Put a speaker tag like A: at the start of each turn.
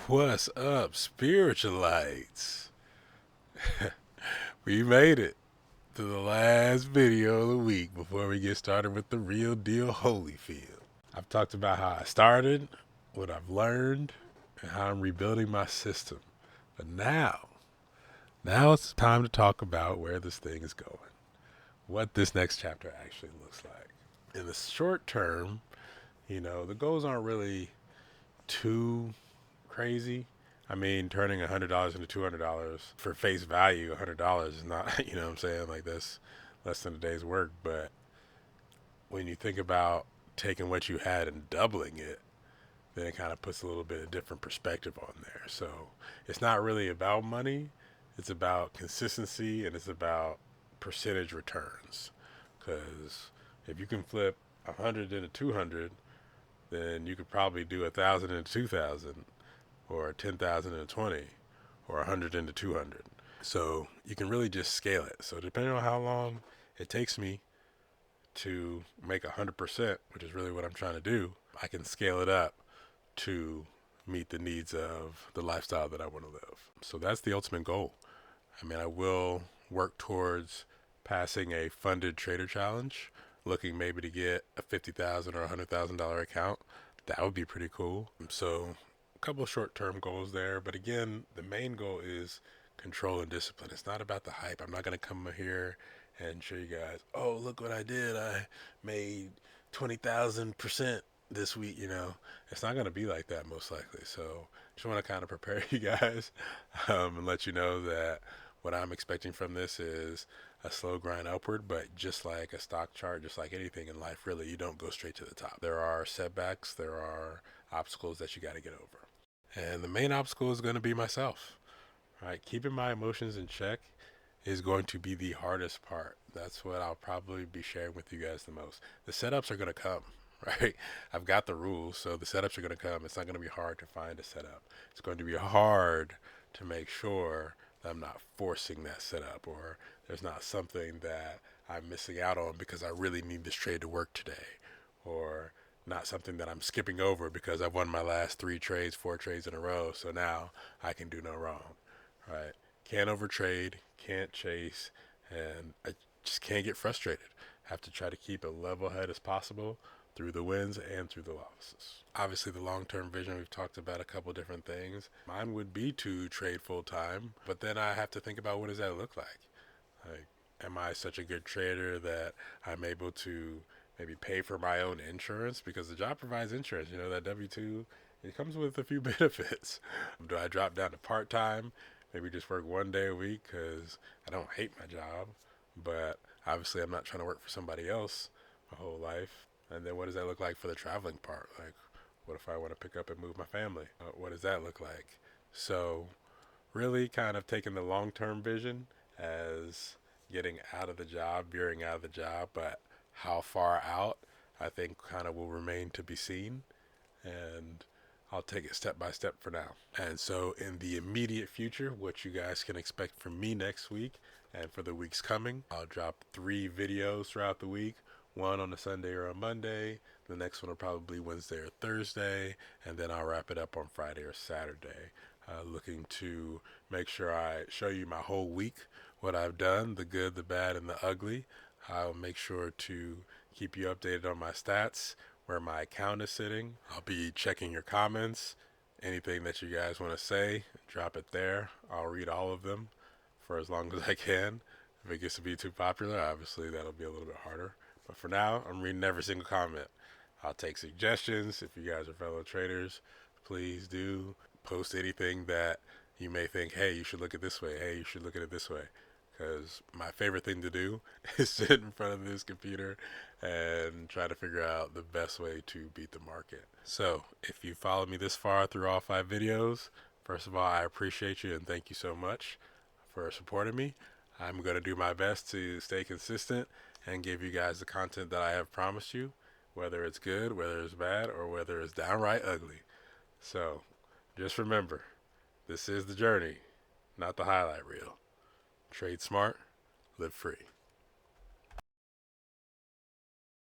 A: What's up, spiritualites? We made it to the last video of the week before we get started with the real deal Holyfield. I've talked about how I started, what I've learned, and how I'm rebuilding my system. But now it's time to talk about where this thing is going, what this next chapter actually looks like. In the short term, the goals aren't really too crazy. I mean, turning $100 into $200 for face value, $100 is not, you know what I'm saying? Like, that's less than a day's work. But when you think about taking what you had and doubling it, then it kind of puts a little bit of different perspective on there. So it's not really about money, it's about consistency and it's about percentage returns. Because if you can flip 100 into 200, then you could probably do 1,000 into 2,000, or 10,000 into 20, or 100 into 200. So you can really just scale it. So depending on how long it takes me to make 100%, which is really what I'm trying to do, I can scale it up to meet the needs of the lifestyle that I want to live. So that's the ultimate goal. I mean, I will work towards passing a funded trader challenge, looking maybe to get a $50,000 or $100,000 account. That would be pretty cool. So a couple of short-term goals there, but again, the main goal is control and discipline. It's not about the hype. I'm not going to come here and show you guys, oh, look what I did. I made 20,000% this week. It's not going to be like that most likely. So just want to kind of prepare you guys and let you know that what I'm expecting from this is a slow grind upward. But just like a stock chart, just like anything in life, really, you don't go straight to the top. There are setbacks, there are obstacles that you got to get over. And the main obstacle is going to be myself, right? Keeping my emotions in check is going to be the hardest part. That's what I'll probably be sharing with you guys the most. The setups are going to come, right? I've got the rules, so the setups are going to come. It's not going to be hard to find a setup. It's going to be hard to make sure that I'm not forcing that setup, or there's not something that I'm missing out on because I really need this trade to work today, or not something that I'm skipping over because I've won my last 4 trades in a row, so now I can do no wrong, right? Can't overtrade, can't chase, and I just can't get frustrated. Have to try to keep a level head as possible through the wins and through the losses. Obviously, the long-term vision, we've talked about a couple different things. Mine would be to trade full-time, but then I have to think about, what does that look like? Like, am I such a good trader that I'm able to maybe pay for my own insurance? Because the job provides insurance. That W-2, it comes with a few benefits. Do I drop down to part-time? Maybe just work 1 day a week because I don't hate my job, but obviously I'm not trying to work for somebody else my whole life. And then what does that look like for the traveling part? Like, what if I want to pick up and move my family? What does that look like? So really kind of taking the long-term vision as getting out of the job, veering out of the job, but how far out, I think, kind of will remain to be seen. And I'll take it step by step for now. And so in the immediate future, what you guys can expect from me next week and for the weeks coming, I'll drop 3 videos throughout the week. One on a Sunday or a Monday. The next one will probably be Wednesday or Thursday. And then I'll wrap it up on Friday or Saturday. Looking to make sure I show you my whole week, what I've done, the good, the bad, and the ugly. I'll make sure to keep you updated on my stats, where my account is sitting. I'll be checking your comments. Anything that you guys want to say, drop it there. I'll read all of them for as long as I can. If it gets to be too popular, obviously that'll be a little bit harder. But for now, I'm reading every single comment. I'll take suggestions. If you guys are fellow traders, please do post anything that you may think, hey, you should look at it this way. Hey, you should look at it this way. Because my favorite thing to do is sit in front of this computer and try to figure out the best way to beat the market. So if you followed me this far through all 5 videos, first of all, I appreciate you and thank you so much for supporting me. I'm going to do my best to stay consistent and give you guys the content that I have promised you, whether it's good, whether it's bad, or whether it's downright ugly. So just remember, this is the journey, not the highlight reel. Trade smart, live free.